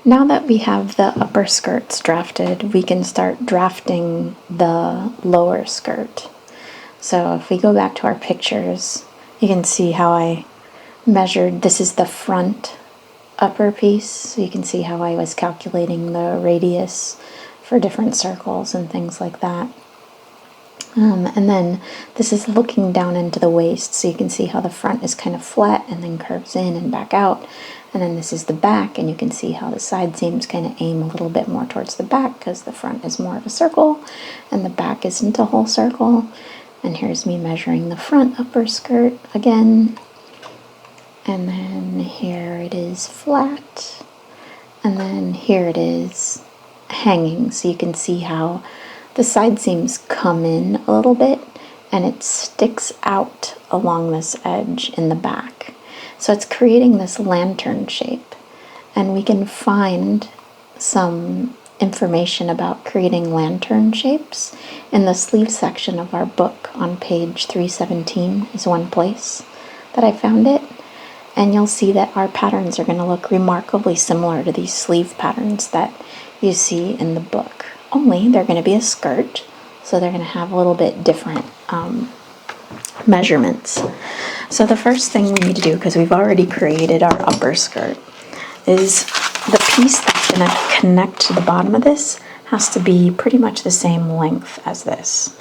Now that we have the upper skirts drafted, we can start drafting the lower skirt. So if we go back to our pictures, you can see how I measured, this is the front upper piece, so you can see how I was calculating the radius for different circles and things like that. And then this is looking down into the waist, so you can see how the front is kind of flat and then curves in and back out. And then this is the back, and you can see how the side seams kind of aim a little bit more towards the back because the front is more of a circle and the back isn't a whole circle. And here's me measuring the front upper skirt again. And then here it is flat. And then here it is hanging, so you can see how the side seams come in a little bit and it sticks out along this edge in the back. So it's creating this lantern shape. And we can find some information about creating lantern shapes in the sleeve section of our book on page 317 is one place that I found it. And you'll see that our patterns are going to look remarkably similar to these sleeve patterns that you see in the book. Only they're going to be a skirt, so they're going to have a little bit different measurements. So the first thing we need to do, because we've already created our upper skirt, is the piece that's going to connect to the bottom of this has to be pretty much the same length as this.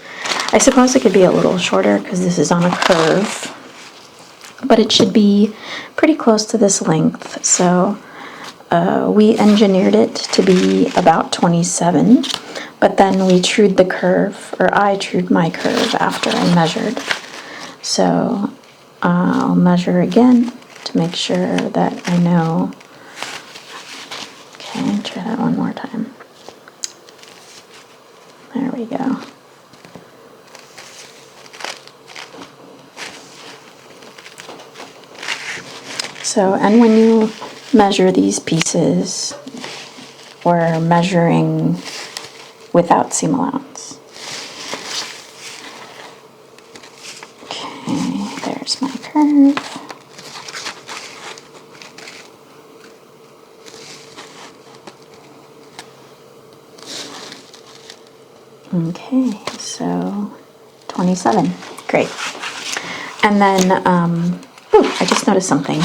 I suppose it could be a little shorter because this is on a curve, but it should be pretty close to this length. So we engineered it to be about 27, but then we trued the curve, or I trued my curve after I measured. So I'll measure again to make sure that I know. Okay, try that one more time. There we go. So, and when you measure these pieces, we're measuring without seam allowance. Okay, there's my curve. Okay, so 27. Great. And then, I just noticed something.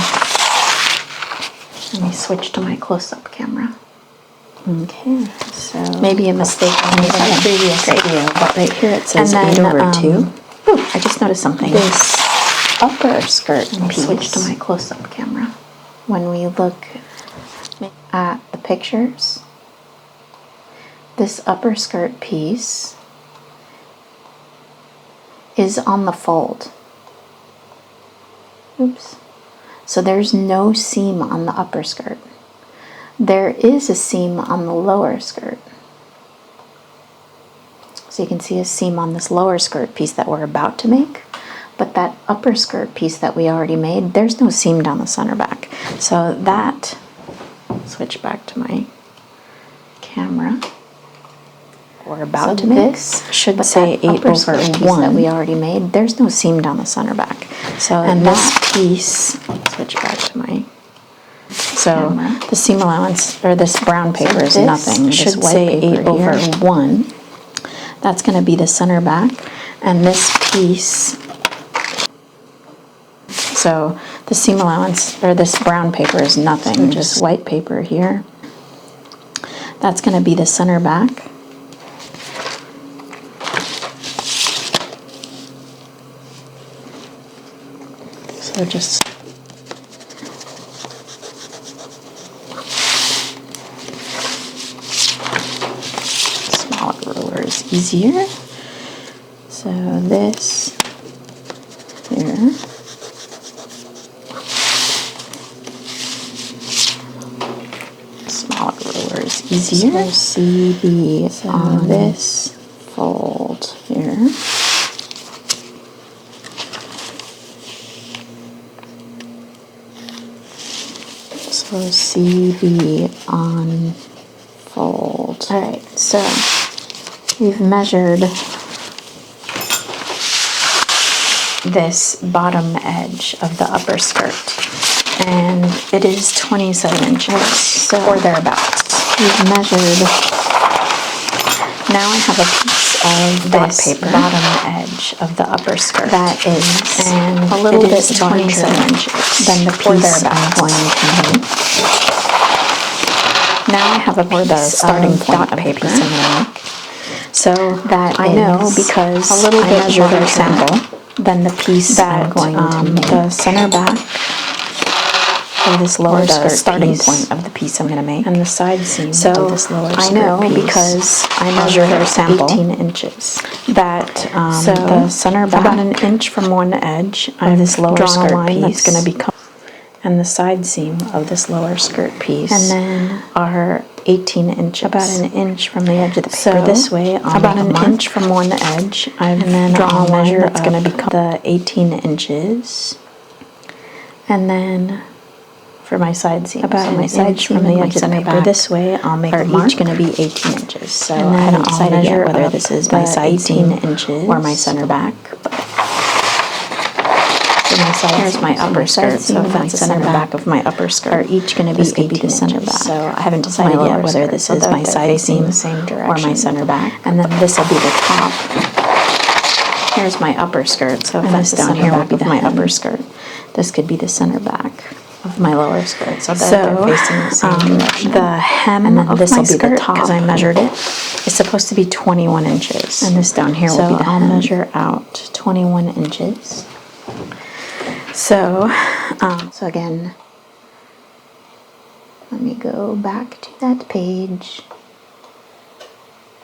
Let me switch to my close-up camera. Okay, so maybe a mistake I made in the previous video, but right here it says 8/2. I just noticed something. This upper skirt piece. Switch to my close-up camera. When we look at the pictures, this upper skirt piece is on the fold. Oops. So there's no seam on the upper skirt. There is a seam on the lower skirt. So you can see a seam on this lower skirt piece that we're about to make, but that upper skirt piece that we already made, there's no seam down the center back. So that, switch back to my camera. We're about to make. This should say 8/1 that we already made. There's no seam down the center back. So and this piece, switch back to my. So camera. The seam allowance, or this brown paper is nothing. Should say 8/1. That's going to be the center back, and this piece. So the seam allowance, or this brown paper is nothing. So just white paper here. That's going to be the center back. So just smaller ruler is easier. So this here. Smaller ruler is easier. So CB on this fold here. So CB on fold. All right, so we've measured this bottom edge of the upper skirt, and it is 27 inches, or thereabouts. We've measured. Now I have a piece of this paper, bottom edge of the upper skirt that is a little bit 27 inches than the piece I'm going to make. Now I have a piece starting point of paper I'm going to make. So that I know because a little bit measured sample than the piece that I'm going to make. The center back of this lower skirt starting point of the piece I'm going to make, and the side seam of this lower skirt piece. I know because I measured her sample 18 inches. That so the center back about an inch from one edge of this lower skirt piece that's going to become, and the side seam of this lower skirt piece, and then are 18 inches, about an inch from the edge of the paper. So this way, I'll about an inch from one edge, and then draw a measure that's going to become the 18 inches, and then for my side seam, about so my side seam from the edge of the paper. This way, I'll make a mark. Each going to be 18 inches. So and then I haven't decided yet whether this is my side seam inches or my center back. Here's my upper skirt, so if that's the center back of my upper skirt, are each going to be 18 inches. So I haven't decided yet whether this is my side seam or my center back. And then this will be the top. Here's my upper skirt, so if that's down here will be my upper skirt. This could be the center back of my lower skirt, so they're facing the same direction. The hem and then this will be the top because I measured it. It's supposed to be 21 inches, and this down here will be the hem. I'll measure out 21 inches. So again, let me go back to that page.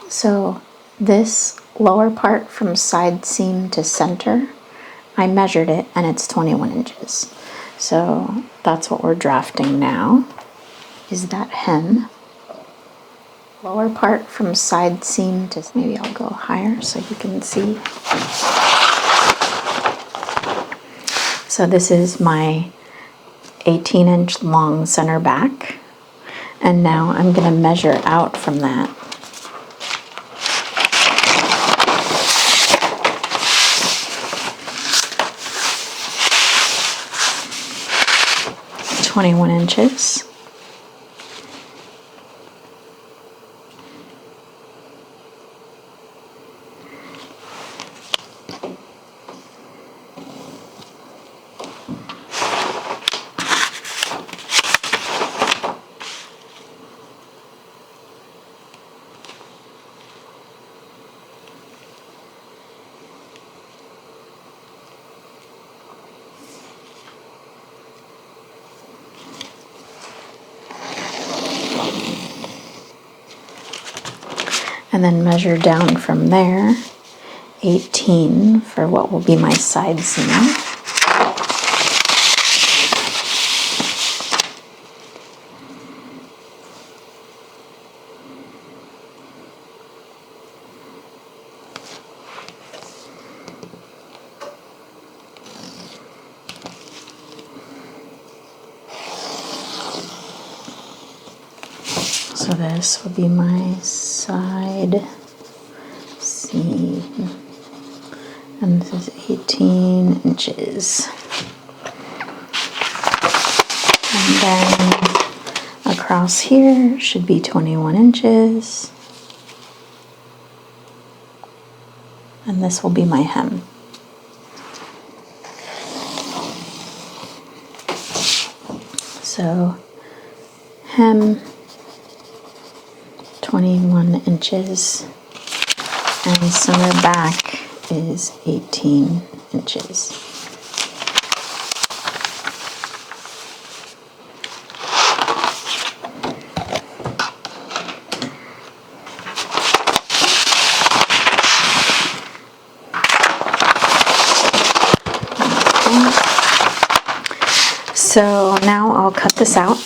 So this lower part from side seam to center, I measured it and it's 21 inches. So that's what we're drafting now, is that hem. Lower part from side seam to, maybe I'll go higher so you can see. So this is my 18-inch long center back, and now I'm going to measure out from that. - 21 inches. And then measure down from there, 18 for what will be my side seam. So this will be my side seam, and this is 18 inches. And then across here should be 21 inches. And this will be my hem. So hem 21 inches, and center back is 18 inches. So now I'll cut this out.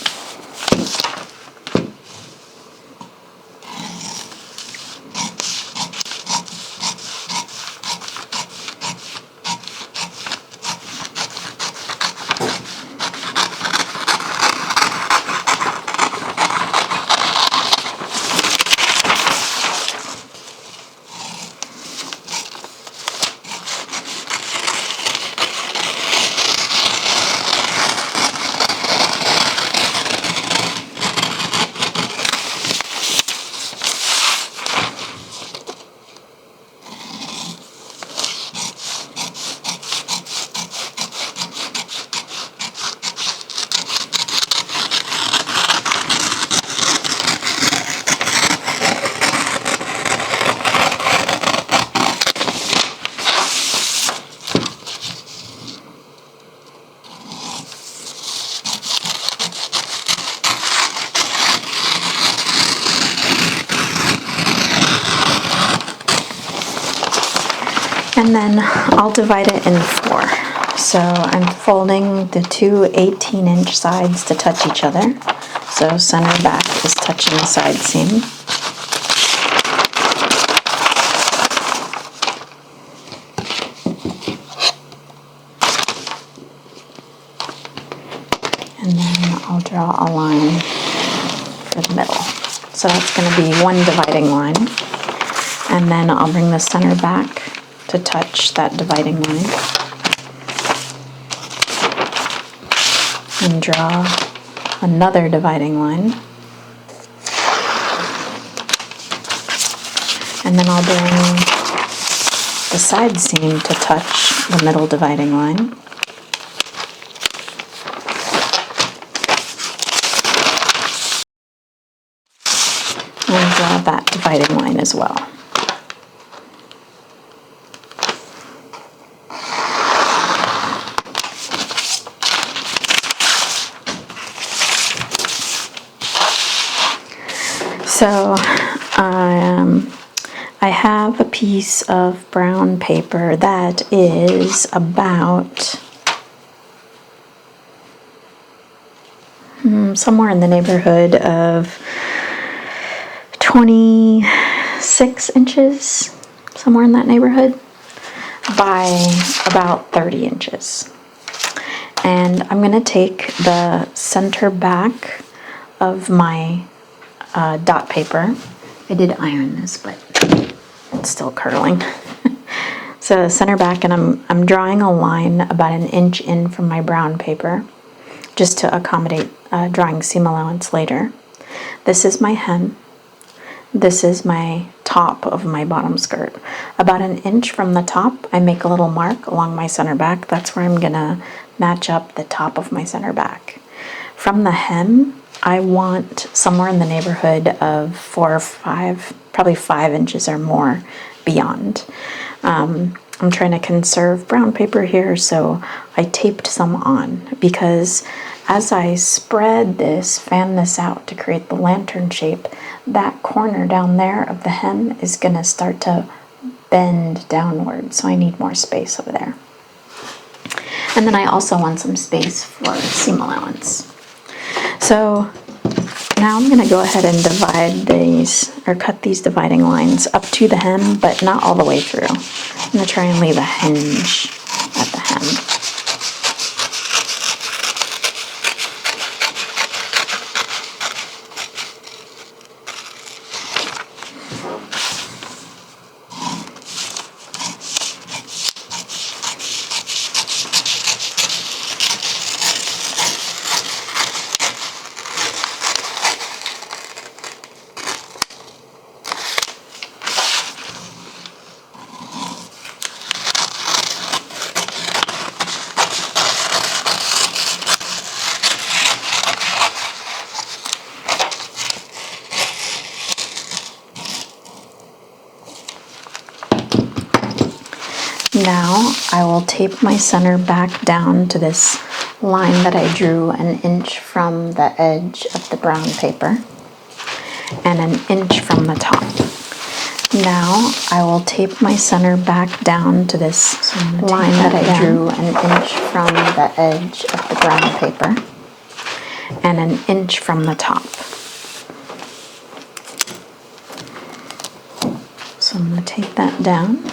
And then I'll divide it in 4. So I'm folding the two 18-inch sides to touch each other. So center back is touching the side seam. And then I'll draw a line for the middle. So that's going to be one dividing line. And then I'll bring the center back to touch that dividing line. And draw another dividing line. And then I'll bring the side seam to touch the middle dividing line. And draw that dividing line as well. So I have a piece of brown paper that is about somewhere in the neighborhood of 26 inches, somewhere in that neighborhood, by about 30 inches. And I'm going to take the center back of my dot paper. I did iron this, but it's still curling. So center back, and I'm drawing a line about 1 inch in from my brown paper, just to accommodate drawing seam allowance later. This is my hem. This is my top of my bottom skirt. About 1 inch from the top, I make a little mark along my center back. That's where I'm gonna match up the top of my center back. From the hem, I want somewhere in the neighborhood of 4 or 5, probably 5 inches or more beyond. I'm trying to conserve brown paper here, so I taped some on, because as I spread this, fan this out to create the lantern shape, that corner down there of the hem is going to start to bend downward, so I need more space over there. And then I also want some space for seam allowance. So now I'm going to go ahead and divide these, or cut these dividing lines up to the hem, but not all the way through. I'm going to try and leave a hinge at the hem. Now I will tape my center back down to this line that I drew 1 inch from the edge of the brown paper and 1 inch from the top. Now I will tape my center back down to this line that I drew 1 inch from the edge of the brown paper and 1 inch from the top. So I'm going to tape that down.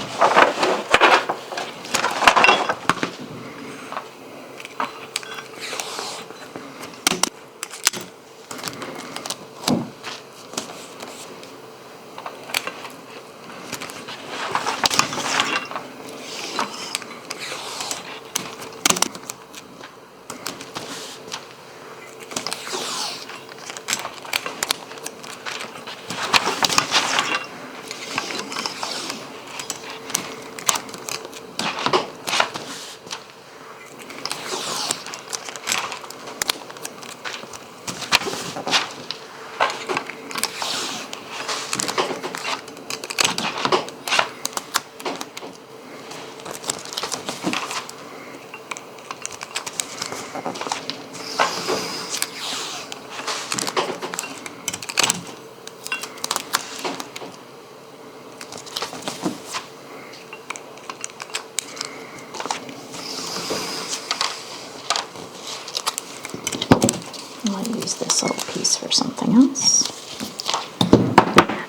inches.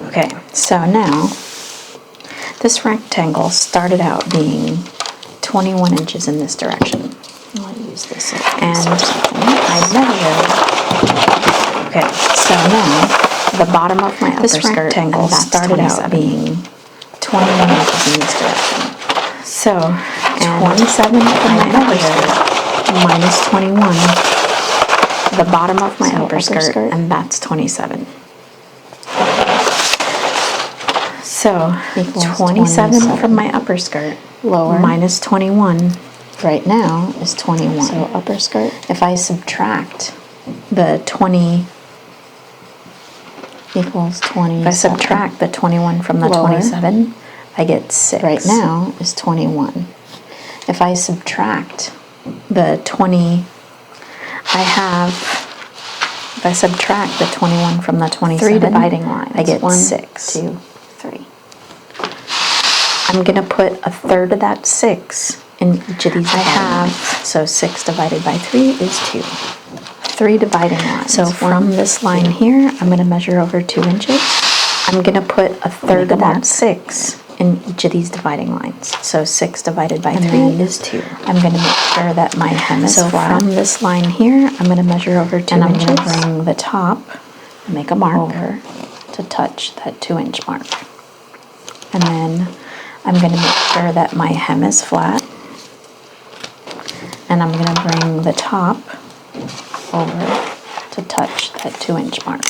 Okay, so now this rectangle started out being 21 inches in this direction. I'll use this. And I measured. Okay, so now the bottom of my upper skirt rectangle started out being 21 inches in this direction. So 27 from my upper skirt minus 21, the bottom of my upper skirt, and that's 27. So equals 27 from my upper skirt lower minus 21 right now is 21. So upper skirt. If I subtract the 20 equals 20. If I subtract the 21 from the lower 27, I get 6. Right now is 21. If I subtract the 20, if I subtract the 21 from the 27, 3 dividing lines. I get 1, 6. 2, 3. I'm going to put a third of that 6 in each of these so 6 divided by 3 is 2. 3 dividing lines. So from this line here, I'm going to measure over 2 inches. I'm going to put a third of that 6 in each of these dividing lines. So 6 divided by 3 is 2. I'm going to make sure that my hem is flat. So from this line here, I'm going to measure over 2 inches. And I'm going to bring the top, make a mark over to touch that 2-inch mark. And then I'm going to make sure that my hem is flat. And I'm going to bring the top over to touch that 2-inch mark.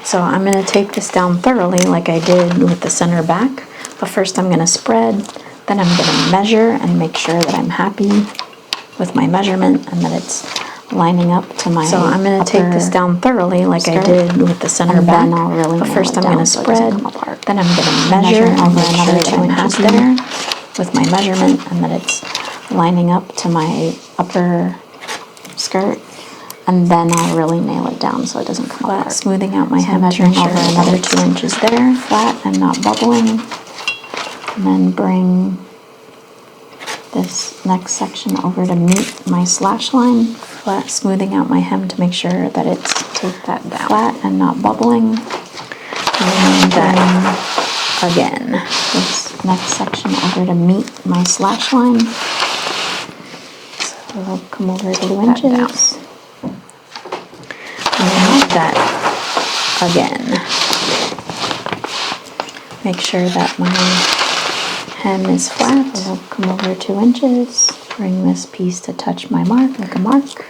So I'm going to tape this down thoroughly like I did with the center back, but first I'm going to spread, then I'm going to measure and make sure that I'm happy with my measurement and that it's lining up to my So I'm going to tape this down thoroughly like I did with the center back, but first I'm going to spread, then I'm going to measure and make sure that I'm happy there with my measurement and that it's lining up to my upper skirt. And then I'll really nail it down so it doesn't come apart. Smoothing out my hem, measuring over another 2 inches there, flat and not bubbling. And then bring this next section over to meet my slash line. Flat, smoothing out my hem to make sure that it's take that down. Flat and not bubbling. And then again, this next section over to meet my slash line. So I'll come over 2 inches. And that again. Make sure that my hem is flat. So I'll come over 2 inches. Bring this piece to touch my mark. Make a mark.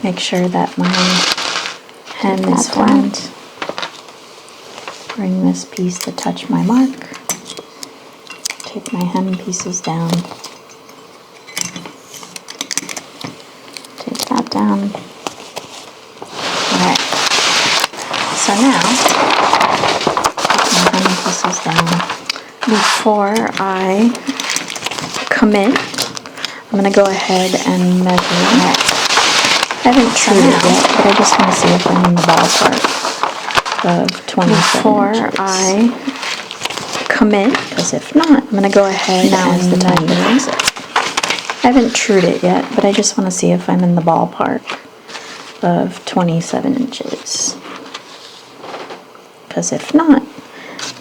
Make sure that my hem is flat. Bring this piece to touch my mark. Take my hem pieces down. Down. Alright, so now, put my hem pieces down. Before I commit, I'm going to go ahead and measure it. I haven't tried it yet, but I just want to see if I'm in the ballpark of 27 Before inches. I commit, because if not, I'm going to go ahead now and is the time to fix it. I haven't trued it yet, but I just want to see if I'm in the ballpark of 27 inches. Because if not,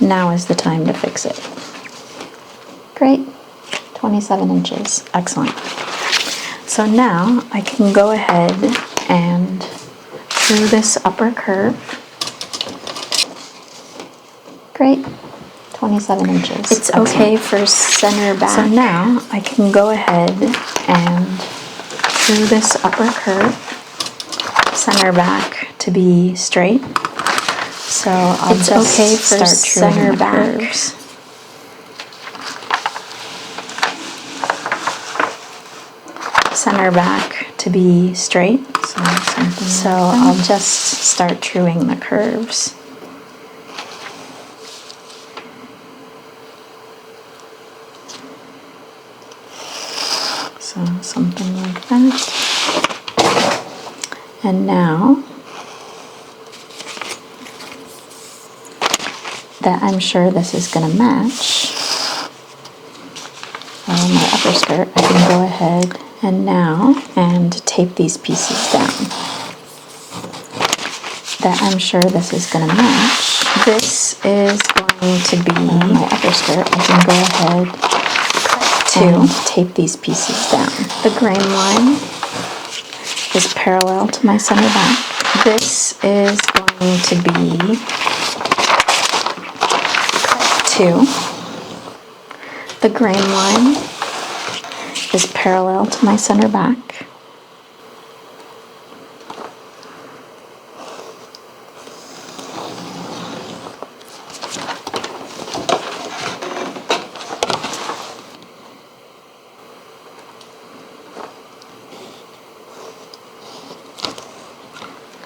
now is the time to fix it. Great, 27 inches, excellent. So now I can go ahead and true this upper curve. Great. 27 inches. It's okay for center back. So now I can go ahead and true this upper curve, center back to be straight. So I'll just okay for start center back. Curves. Center back to be straight. So I'll just start truing the curves. So something like that. And now that I'm sure this is going to match my upper skirt, I can go ahead and now and tape these pieces down. That I'm sure this is going to match. This is going to be my upper skirt. I can go ahead and tape these pieces down. The grain line is parallel to my center back. This is going to be cut 2. The grain line is parallel to my center back.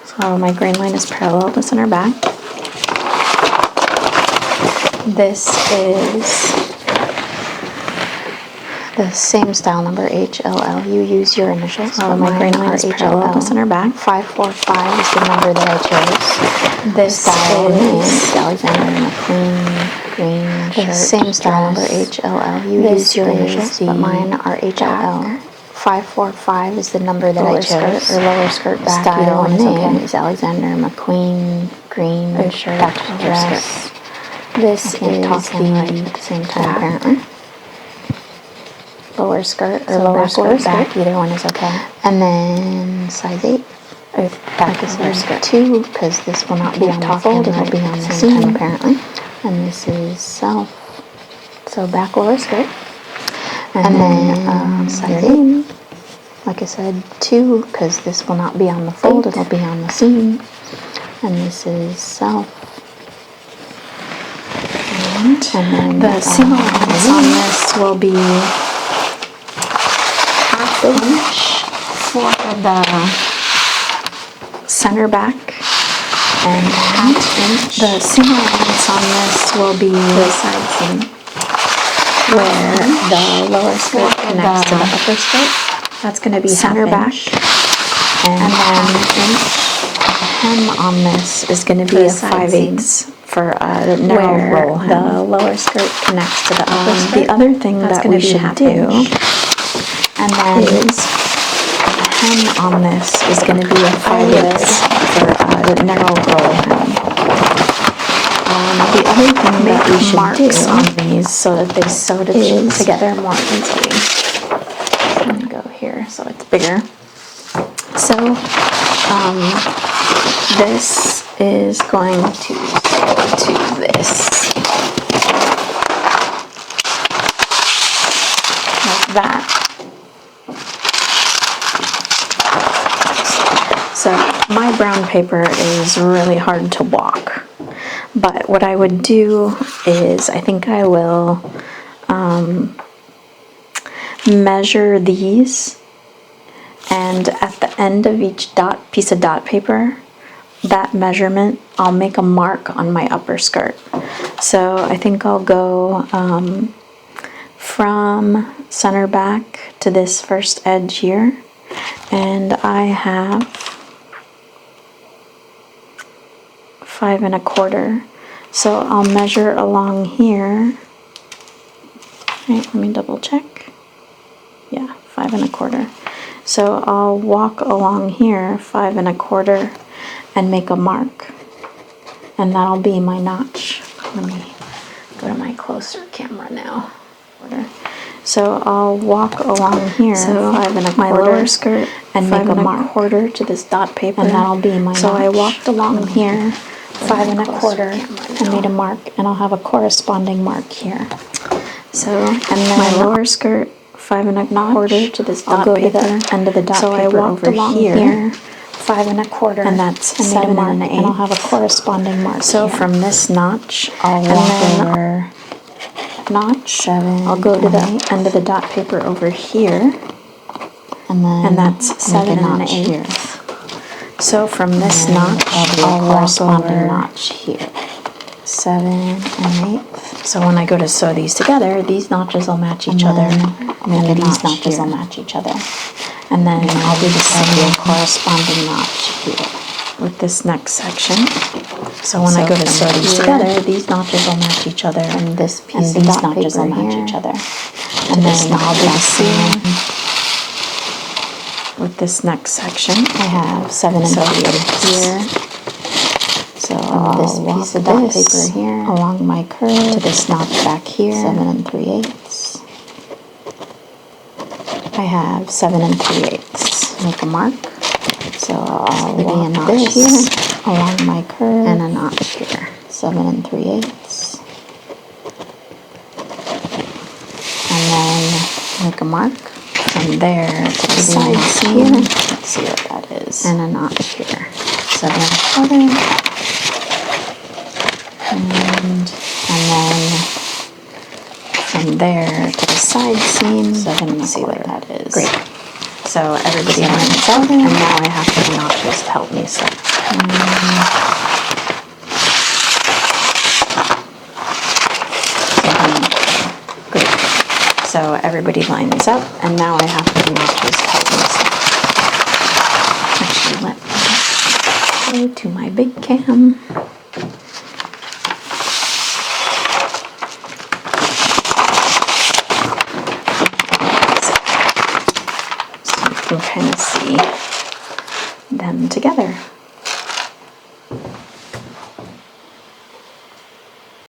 So my grain line is parallel to center back. This is the same style number, HLL. You use your initials. So my grain line is parallel to center back. 545 is the number that I chose. This style is Alexander McQueen green shirt. The same style number, HLL. You use your initials, but mine are HLL. 545 is the number that I chose. Skirt or lower skirt back. Style name is Alexander McQueen green shirt dress. This is the at the same time apparently. Lower skirt or lower skirt back, either one is okay. And then size 8. Back is lower skirt 2 because this will not be on the fold, it will be on the same time apparently. And this is self. So back lower skirt. And then size 8. Like I said, 2 because this will not be on the fold, it will be on the seam. And this is self. And then the seam allowance on this will be half inch for the center back and half inch. The seam allowance on this will be the side seam where the lower skirt connects to the upper skirt. That's going to be center back, and then hem on this is going to be a 5/8 for a narrow roll hem. The lower skirt connects to the upper skirt. The other thing that we should do, and then is hem on this is going to be a 5/8 for a narrow roll hem. The other thing that we should do on these so that they sew together more easily. I'm going to go here so it's bigger. So this is going to sew to this. Like that. So my brown paper is really hard to walk. But what I would do is I think I will measure these, and at the end of each piece of dot paper, that measurement, I'll make a mark on my upper skirt. So I think I'll go from center back to this first edge here, and I have 5 1/4. So I'll measure along here. Right, let me double check. Yeah, 5 1/4. So I'll walk along here 5 1/4 and make a mark, and that'll be my notch. Let me go to my closer camera now. So I'll walk along here 5 1/4 my lower skirt and make a mark to this dot paper, and that'll be my notch. So I walked along here 5 1/4 and made a mark, and I'll have a corresponding mark here. So and then my lower skirt 5 1/4 to this dot paper. I'll go to the end of the dot paper. So I walked along here 5 1/4, and that's 7 1/8, and I'll have a corresponding mark. So here. From this notch, I'll walk over notch 7. I'll go to the end of the dot paper over here, and that's 7 1/8. So from this notch, I'll walk over notch here, 7 1/8. So when I go to sew these together, these notches will match each other, and these notches will match each other. And then I'll do the same corresponding notch here. with this next section. So when I go to sew these together, these notches will match each other, and this piece of dot notches will match each other. And then I'll do the same with this next section. I have 7 3/8 here. So this piece of dot paper here along my curve to this notch back here. 7 3/8. I have 7 3/8. Make a mark. So I'll be a notch here along my curve and a notch here. 7 3/8. And then make a mark from there to the side seam. Let's see what that is. And a notch here. 7 1/4. And then from there to the side seam. 7 1/4. See what that is. Great. So everybody lines up, and now I have the notches to help me sew. Great. So everybody lines up, and now I have the notches to help me sew. Actually, let me go to my big cam. So you can kind of see them together.